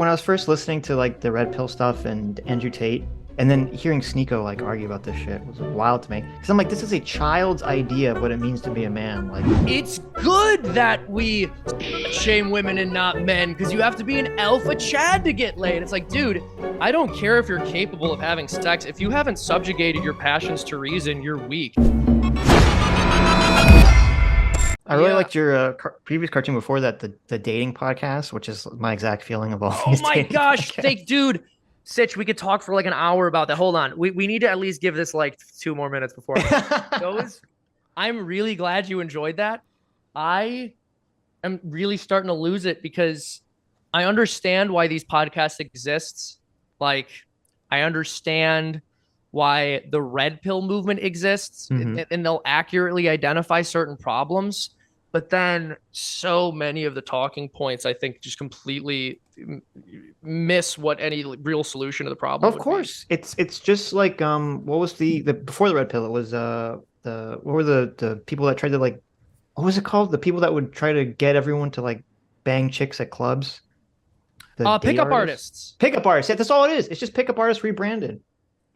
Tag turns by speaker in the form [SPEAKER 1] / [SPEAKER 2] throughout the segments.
[SPEAKER 1] when I was first listening to like the Red Pill stuff and Andrew Tate, and then hearing Sneeko like argue about this shit was wild to me. Because I'm like, this is a child's idea of what it means to be a man. Like,
[SPEAKER 2] it's good that we shame women and not men, because you have to be an alpha Chad to get laid. It's like, dude, I don't care if you're capable of having sex. If you haven't subjugated your passions to reason, you're weak.
[SPEAKER 1] I really liked your previous cartoon before that, the dating podcast, which is my exact feeling of all these.
[SPEAKER 2] Oh my gosh, dude. Sitch, we could talk for like an hour about that. Hold on. We need to at least give this like 2 more minutes before I'm really glad you enjoyed that. I am really starting to lose it because I understand why these podcasts exist. Like, I understand why the red pill movement exists, and they'll accurately identify certain problems. But then so many of the talking points, I think, just completely miss what any real solution to the problem would
[SPEAKER 1] course be. It's just like what was the before the red pill? It was what were the people that tried to, like, what was it called? The people that would try to get everyone to like bang chicks at clubs.
[SPEAKER 2] Pickup artists.
[SPEAKER 1] Pickup artists. Yeah, that's all it is. It's just pickup artists rebranded.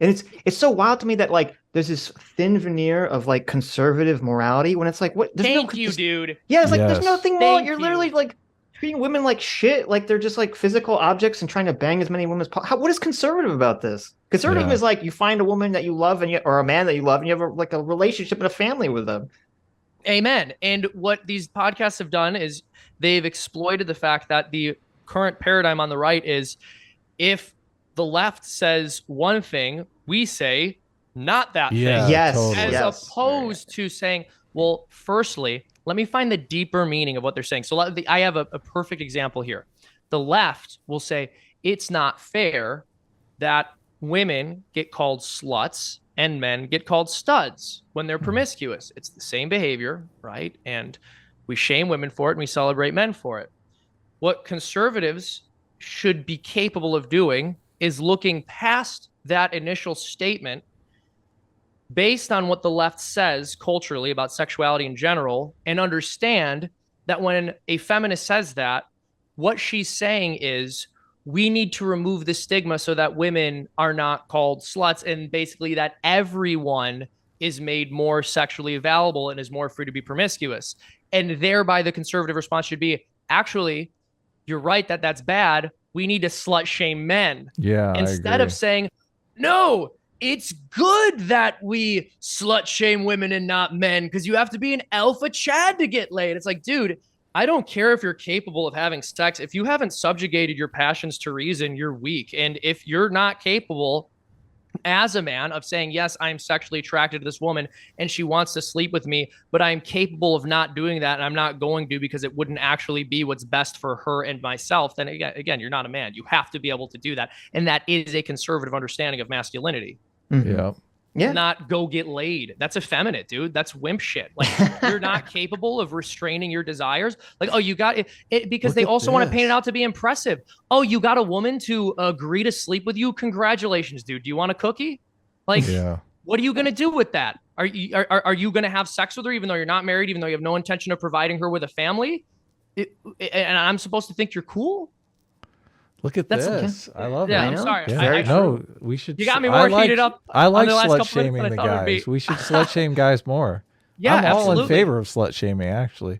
[SPEAKER 1] And it's so wild to me that like there's this thin veneer of like conservative morality when it's like, what?
[SPEAKER 2] Thank you, dude.
[SPEAKER 1] Yeah, it's like there's nothing wrong. You're literally like treating women like shit, like they're just like physical objects and trying to bang as many women as possible. What is conservative about this? Conservative is like you find a woman that you love or a man that you love, and you have a relationship and a family with them.
[SPEAKER 2] Amen. And what these podcasts have done is they've exploited the fact that the current paradigm on the right is, if the left says one thing, we say not that thing.
[SPEAKER 1] Yes.
[SPEAKER 2] Totally. As opposed to saying, well, firstly, let me find the deeper meaning of what they're saying. So I have a perfect example here. The left will say it's not fair that women get called sluts and men get called studs when they're promiscuous. It's the same behavior, right? And we shame women for it and we celebrate men for it. What conservatives should be capable of doing is looking past that initial statement based on what the left says culturally about sexuality in general, and understand that when a feminist says that, what she's saying is we need to remove the stigma so that women are not called sluts, and basically that everyone is made more sexually available and is more free to be promiscuous. And thereby the conservative response should be, actually, you're right that that's bad. We need to slut shame men.
[SPEAKER 3] Yeah.
[SPEAKER 2] Instead of saying, no, it's good that we slut shame women and not men, because you have to be an alpha Chad to get laid. It's like, dude, I don't care if you're capable of having sex. If you haven't subjugated your passions to reason, you're weak. And if you're not capable as a man of saying, yes, I'm sexually attracted to this woman and she wants to sleep with me, but I'm capable of not doing that and I'm not going to because it wouldn't actually be what's best for her and myself, then again, you're not a man. You have to be able to do that. And that is a conservative understanding of masculinity.
[SPEAKER 1] Yeah.
[SPEAKER 2] Not go get laid. That's effeminate, dude. That's wimp shit. Like, you're not capable of restraining your desires. Like, oh, you got it because they also want to paint it out to be impressive. Oh, you got a woman to agree to sleep with you. Congratulations, dude. Do you want a cookie? Like, what are you going to do with that? Are you going to have sex with her even though you're not married, even though you have no intention of providing her with a family? And I'm supposed to think you're cool?
[SPEAKER 3] Look at this. I love it.
[SPEAKER 2] Yeah, I'm sorry.
[SPEAKER 3] No, we should.
[SPEAKER 2] You got me more heated up.
[SPEAKER 3] I like slut shaming the guys. We should slut shame guys more.
[SPEAKER 2] Yeah,
[SPEAKER 3] I'm
[SPEAKER 2] absolutely.
[SPEAKER 3] all in favor of slut shaming, actually.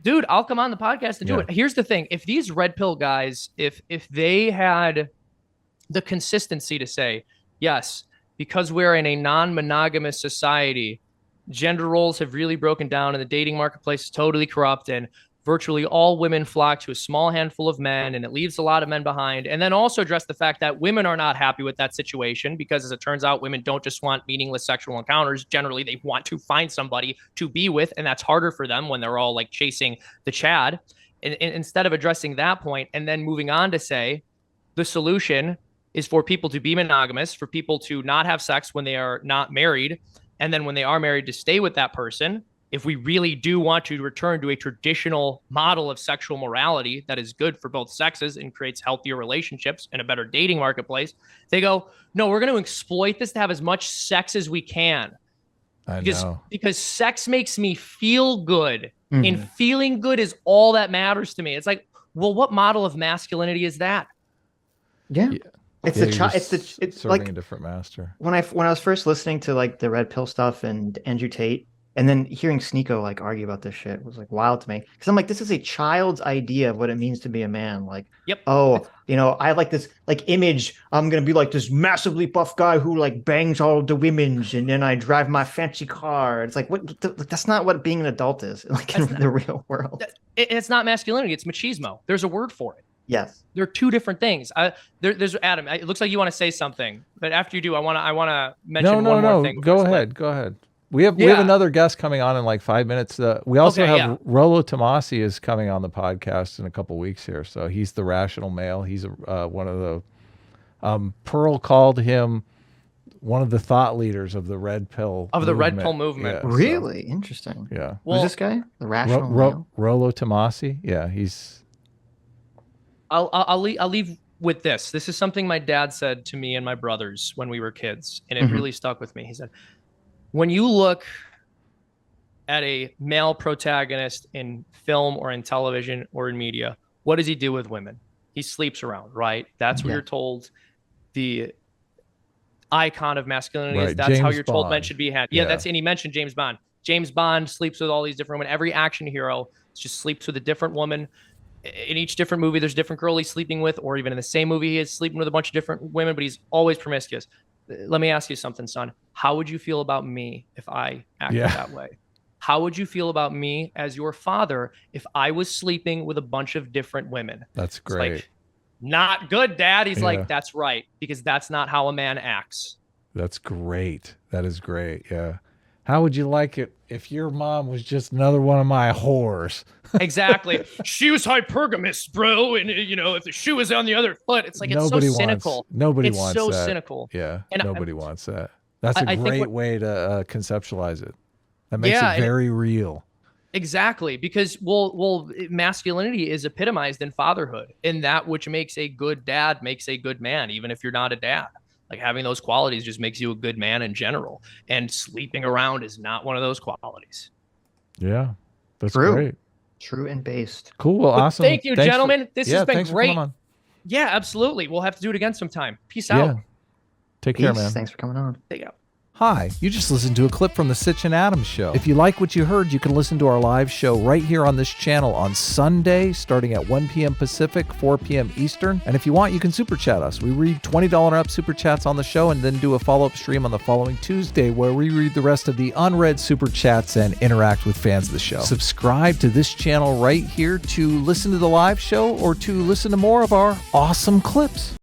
[SPEAKER 2] Dude, I'll come on the podcast and do it. Here's the thing. If these red pill guys, if they had the consistency to say, yes, because we're in a non-monogamous society, gender roles have really broken down and the dating marketplace is totally corrupt, and virtually all women flock to a small handful of men, and it leaves a lot of men behind. And then also address the fact that women are not happy with that situation because, as it turns out, women don't just want meaningless sexual encounters. Generally, they want to find somebody to be with, and that's harder for them when they're all like chasing the Chad. And instead of addressing that point and then moving on to say the solution is for people to be monogamous, for people to not have sex when they are not married, and then when they are married to stay with that person. If we really do want to return to a traditional model of sexual morality that is good for both sexes and creates healthier relationships and a better dating marketplace, they go, no, we're going to exploit this to have as much sex as we can. Because sex makes me feel good, and feeling good is all that matters to me. It's like, well, what model of masculinity is that?
[SPEAKER 1] Yeah. It's
[SPEAKER 3] it's serving
[SPEAKER 1] like
[SPEAKER 3] a different master.
[SPEAKER 1] When I was first listening to like the red pill stuff and Andrew Tate, and then hearing Sneeko like argue about this shit was like wild to me. Because I'm like, this is a child's idea of what it means to be a man. Like, I have like this like image. I'm gonna be like this massively buff guy who like bangs all the women's, and then I drive my fancy car. It's like, what? That's not what being an adult is. Like in the real world,
[SPEAKER 2] it's not masculinity. It's machismo. There's a word for it.
[SPEAKER 1] Yes,
[SPEAKER 2] they're two different things. There's Adam. It looks like you want to say something, but after you do, I want to mention one more thing.
[SPEAKER 3] Go ahead. We have another guest coming on in like 5 minutes. We also have Rollo Tomasi is coming on the podcast in a couple weeks here. So he's the rational male. He's one of the Pearl called him one of the thought leaders of the red pill
[SPEAKER 2] movement.
[SPEAKER 3] Yeah,
[SPEAKER 1] really interesting.
[SPEAKER 3] Yeah.
[SPEAKER 1] Who's this guy? The rational male?
[SPEAKER 3] Rollo Tomasi. Yeah, he's.
[SPEAKER 2] I'll leave with this. This is something my dad said to me and my brothers when we were kids, and it really stuck with me. He said, when you look at a male protagonist in film or in television or in media, what does he do with women? He sleeps around, right? That's what you're told the icon of masculinity is. That's how you're told men should be had. Yeah, and he mentioned James Bond. James Bond sleeps with all these different women. Every action hero just sleeps with a different woman. In each different movie, there's a different girl he's sleeping with, or even in the same movie, he is sleeping with a bunch of different women, but he's always promiscuous. Let me ask you something, son. How would you feel about me if I acted that way? How would you feel about me as your father if I was sleeping with a bunch of different women?
[SPEAKER 3] That's great.
[SPEAKER 2] It's like, not good, Dad. He's like, that's right, because that's not how a man acts.
[SPEAKER 3] That's great. That is great. Yeah. How would you like it if your mom was just another one of my whores?
[SPEAKER 2] Exactly. She was hypergamous, bro. And, if the shoe was on the other foot, it's like, it's so cynical.
[SPEAKER 3] Nobody wants that.
[SPEAKER 2] It's so cynical.
[SPEAKER 3] Yeah. And nobody wants that. That's a great way to conceptualize it. That makes it very real.
[SPEAKER 2] Exactly. Because, masculinity is epitomized in fatherhood. And that which makes a good dad makes a good man, even if you're not a dad. Like having those qualities just makes you a good man in general. And sleeping around is not one of those qualities.
[SPEAKER 3] Yeah. That's great.
[SPEAKER 1] True and based.
[SPEAKER 3] Cool. Well, awesome.
[SPEAKER 2] Thank you, gentlemen. This has been great.
[SPEAKER 3] Yeah,
[SPEAKER 2] absolutely. We'll have to do it again sometime. Peace out.
[SPEAKER 3] Take care, man.
[SPEAKER 1] Thanks for coming on.
[SPEAKER 2] Take care.
[SPEAKER 3] Hi, you just listened to a clip from the Sitch and Adams show. If you like what you heard, you can listen to our live show right here on this channel on Sunday, starting at 1 p.m. Pacific, 4 p.m. Eastern. And if you want, you can super chat us. We read $20 and up super chats on the show and then do a follow-up stream on the following Tuesday where we read the rest of the unread super chats and interact with fans of the show. Subscribe to this channel right here to listen to the live show or to listen to more of our awesome clips.